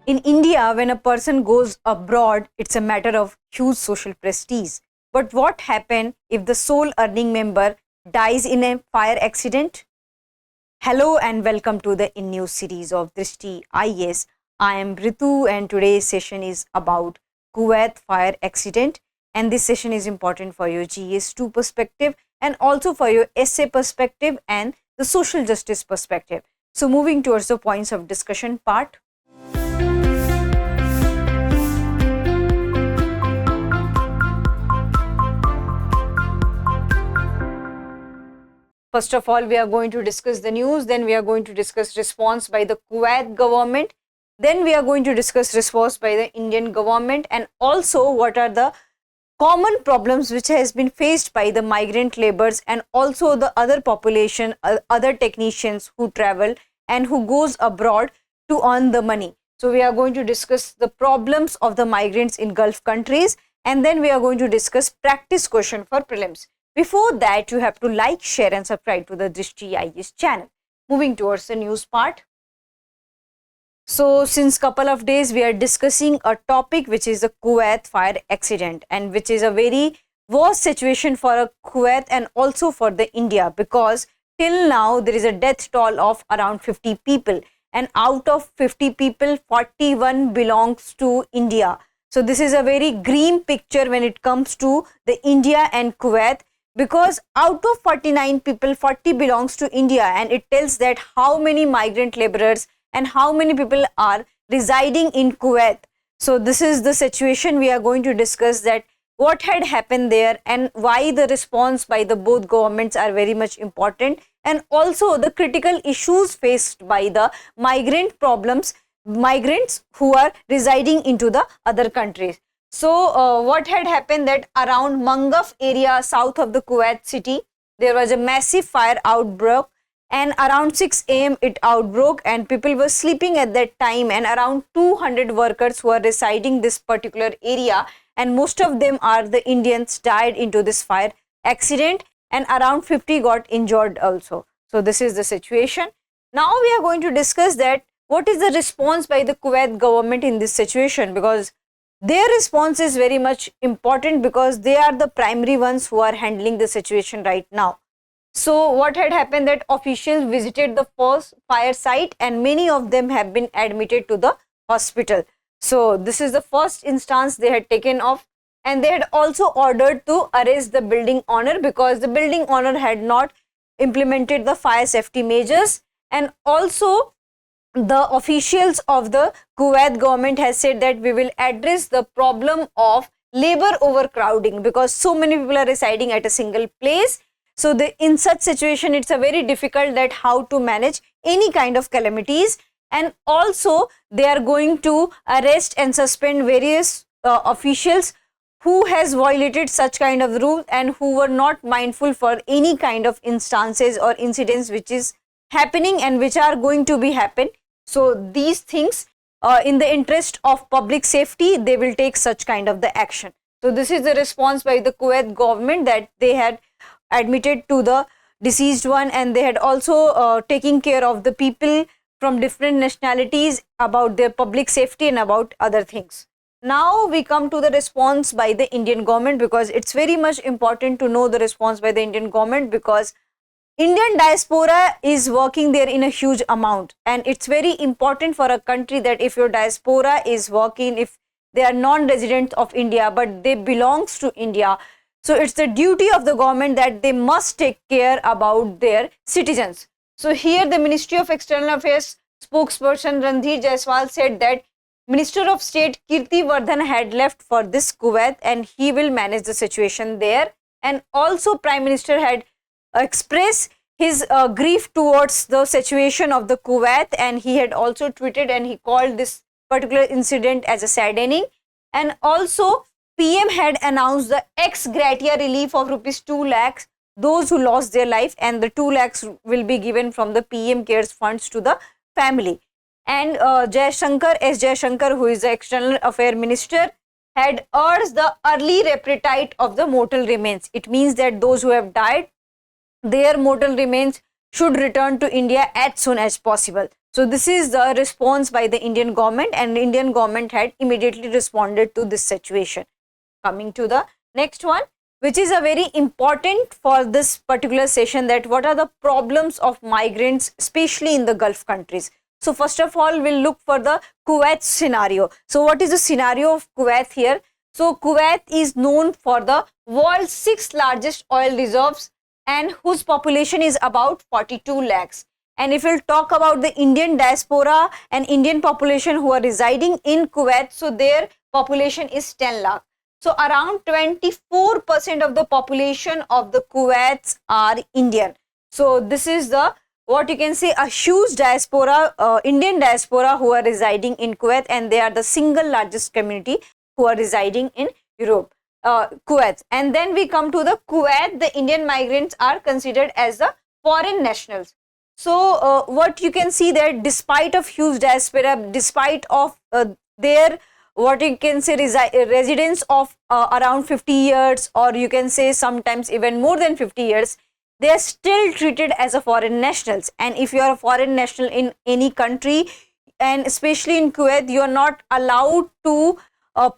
In India, when a person goes abroad, it's a matter of huge social prestige. But what happens if the sole earning member dies in a fire accident? Hello and welcome to the in news series of Drishti IAS. I am Ritu and today's session is about Kuwait fire accident, and this session is important for your GS2 perspective and also for your essay perspective and the social justice perspective. So moving towards the points of discussion part. First of all, we are going to discuss the news, then we are going to discuss response by the Kuwait government, then we are going to discuss response by the Indian government, and also what are the common problems which has been faced by the migrant laborers and also the other population, other technicians who travel and who goes abroad to earn the money. So we are going to discuss the problems of the migrants in Gulf countries, and then we are going to discuss practice question for prelims. Before that, you have to like, share and subscribe to the Drishti IAS channel. Moving towards the news part. So since couple of days we are discussing a topic which is the Kuwait fire accident, and which is a very worst situation for a Kuwait and also for the India, because till now there is a death toll of around 50 people, and out of 50 people 41 belongs to India. So this is a very grim picture when it comes to the India and Kuwait, because out of 49 people 40 belongs to India, and it tells that how many migrant laborers and how many people are residing in Kuwait. So this is the situation we are going to discuss, that what had happened there and why the response by the both governments are very much important, and also the critical issues faced by the migrants who are residing into the other countries. So what had happened that around Mangaf area south of the Kuwait city, there was a massive fire outbreak, and around 6 a.m. it outbroke and people were sleeping at that time, and around 200 workers who are residing this particular area, and most of them are the Indians, died into this fire accident, and around 50 got injured also. So this is the situation. Now we are going to discuss that what is the response by the Kuwait government in this situation, because their response is very much important because they are the primary ones who are handling the situation right now. So what had happened that officials visited the first fire site and many of them have been admitted to the hospital. So this is the first instance they had taken off, and they had also ordered to arrest the building owner because the building owner had not implemented the fire safety measures, and also the officials of the Kuwait government has said that we will address the problem of labor overcrowding because so many people are residing at a single place. So in such situation, it's a very difficult that how to manage any kind of calamities, and also they are going to arrest and suspend various officials who has violated such kind of rule and who were not mindful for any kind of instances or incidents which is happening and which are going to be happen. So these things, in the interest of public safety, they will take such kind of the action. So this is the response by the Kuwait government, that they had admitted to the deceased one, and they had also taken care of the people from different nationalities about their public safety and about other things. Now we come to the response by the Indian government, because it's very much important to know the response by the Indian government, because Indian diaspora is working there in a huge amount, and it's very important for a country that if your diaspora is working, if they are non-resident of India but they belongs to India, so it's the duty of the government that they must take care about their citizens. So here the Ministry of External Affairs spokesperson Randhir Jaiswal said that Minister of State Kirti Vardhan had left for this Kuwait and he will manage the situation there, and also Prime Minister had express his grief towards the situation of the Kuwait, and he had also tweeted and he called this particular incident as a saddening, and also PM had announced the ex gratia relief of rupees 2 lakhs those who lost their life, and the 2 lakhs will be given from the PM cares funds to the family. And Jaishankar, who is the external affairs minister, had urged the early repatriation of the mortal remains. It means that those who have died, their mortal remains should return to India as soon as possible. So this is the response by the Indian government, and the Indian government had immediately responded to this situation. Coming to the next one, which is a very important for this particular session, that what are the problems of migrants, especially in the Gulf countries. So first of all, we'll look for the Kuwait scenario. So what is the scenario of Kuwait here? So Kuwait is known for the world's 6th largest oil reserves and whose population is about 42 lakhs. And if we'll talk about the Indian diaspora and Indian population who are residing in Kuwait, so their population is 10 lakh. So around 24% of the population of the Kuwait are Indian. So this is the, what you can say, a huge diaspora, Indian diaspora who are residing in Kuwait, and they are the single largest community who are residing in Europe, Kuwait. And then we come to the Kuwait, the Indian migrants are considered as the foreign nationals. So what you can see that despite of huge diaspora, despite of their, what you can say, residence of around 50 years, or you can say sometimes even more than 50 years, they are still treated as a foreign nationals. And if you are a foreign national in any country, and especially in Kuwait, you are not allowed to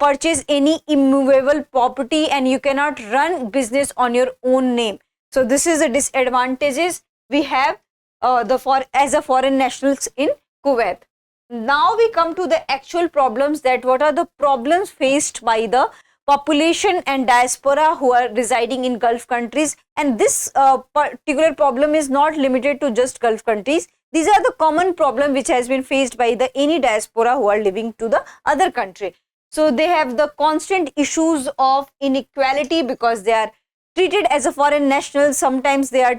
purchase any immovable property, and you cannot run business on your own name. So this is the disadvantages we have as a foreign nationals in Kuwait. Now we come to the actual problems, that what are the problems faced by the population and diaspora who are residing in Gulf countries. And this particular problem is not limited to just Gulf countries. These are the common problem which has been faced by the any diaspora who are living to the other country. So they have the constant issues of inequality because they are treated as a foreign national. Sometimes they are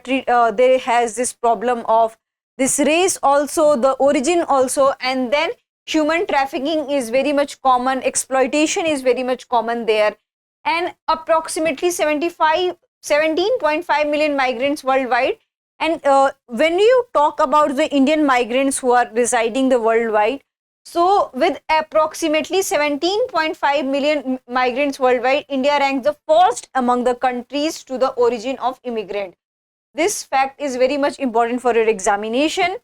they has this problem of this race also, the origin also, and then human trafficking is very much common, exploitation is very much common there, and approximately 17.5 million migrants worldwide. And when you talk about the Indian migrants who are residing the worldwide, so with approximately 17.5 million migrants worldwide, India ranks the first among the countries to the origin of immigrant. This fact is very much important for your examination,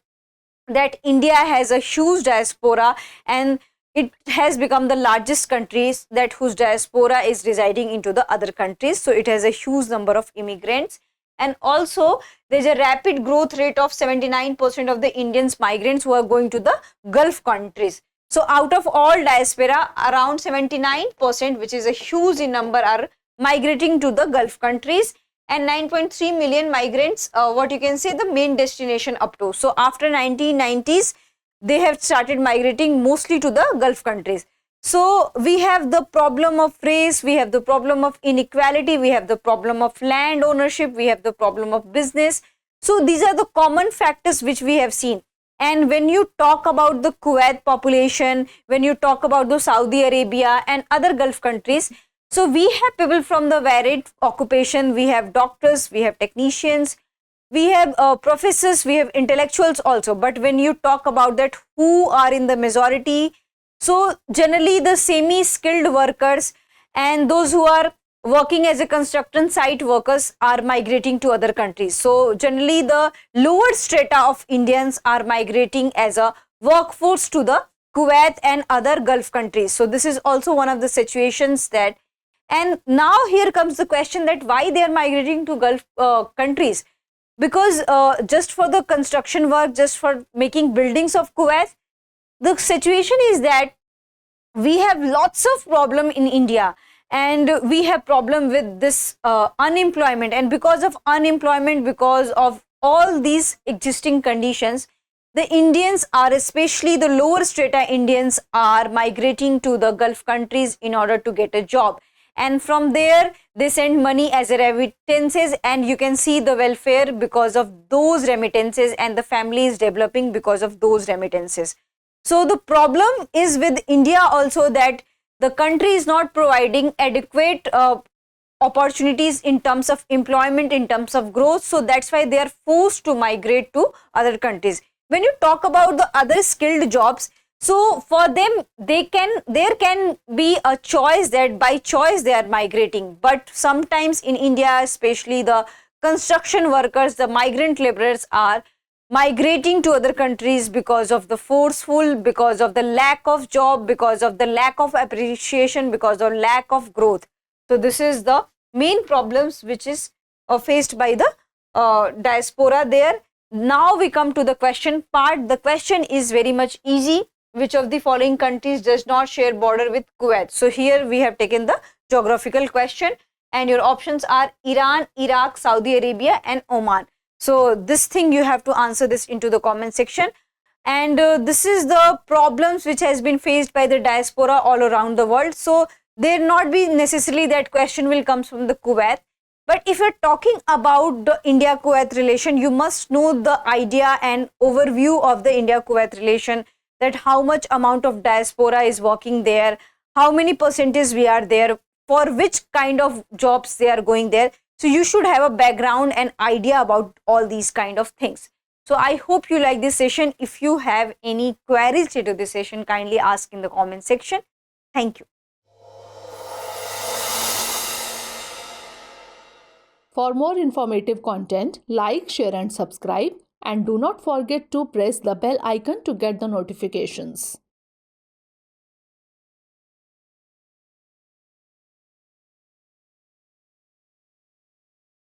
that India has a huge diaspora and it has become the largest countries that whose diaspora is residing into the other countries. So it has a huge number of immigrants. And also there's a rapid growth rate of 79% of the Indians migrants who are going to the Gulf countries. So out of all diaspora, around 79%, which is a huge number, are migrating to the Gulf countries, and 9.3 million migrants, what you can say, the main destination up to. So after 1990s, they have started migrating mostly to the Gulf countries. So we have the problem of race, we have the problem of inequality, we have the problem of land ownership, we have the problem of business. So these are the common factors which we have seen. And when you talk about the Kuwait population, when you talk about the Saudi Arabia and other Gulf countries, so we have people from the varied occupation, we have doctors, we have technicians, we have professors, we have intellectuals also. But when you talk about that, who are in the majority, so generally the semi-skilled workers and those who are working as a construction site workers are migrating to other countries. So generally the lower strata of Indians are migrating as a workforce to the Kuwait and other Gulf countries. So this is also one of the situations that, and now here comes the question that why they are migrating to Gulf countries. Because just for the construction work, just for making buildings of Kuwait, the situation is that we have lots of problem in India, and we have problem with this unemployment. And because of unemployment, because of all these existing conditions, the Indians are, especially the lower strata Indians, are migrating to the Gulf countries in order to get a job. And from there they send money as a remittances, and you can see the welfare because of those remittances, and the family is developing because of those remittances. So the problem is with India also, that the country is not providing adequate opportunities in terms of employment, in terms of growth. So that's why they are forced to migrate to other countries. When you talk about the other skilled jobs, so for them, there can be a choice that by choice they are migrating. But sometimes in India, especially the construction workers, the migrant laborers are migrating to other countries because of the forceful, because of the lack of job, because of the lack of appreciation, because of lack of growth. So this is the main problems which is faced by the diaspora there. Now we come to the question part. The question is very much easy. Which of the following countries does not share border with Kuwait? So here we have taken the geographical question, and your options are Iran, Iraq, Saudi Arabia and Oman. So this thing you have to answer this into the comment section. And this is the problems which has been faced by the diaspora all around the world. So there not be necessarily that question will come from the Kuwait. But if you're talking about the India-Kuwait relation, you must know the idea and overview of the India-Kuwait relation, that how much amount of diaspora is working there, how many percentage we are there, for which kind of jobs they are going there. So you should have a background and idea about all these kind of things. So I hope you like this session. If you have any queries to this session, kindly ask in the comment section. Thank you. For more informative content, like, share and subscribe, and do not forget to press the bell icon to get the notifications.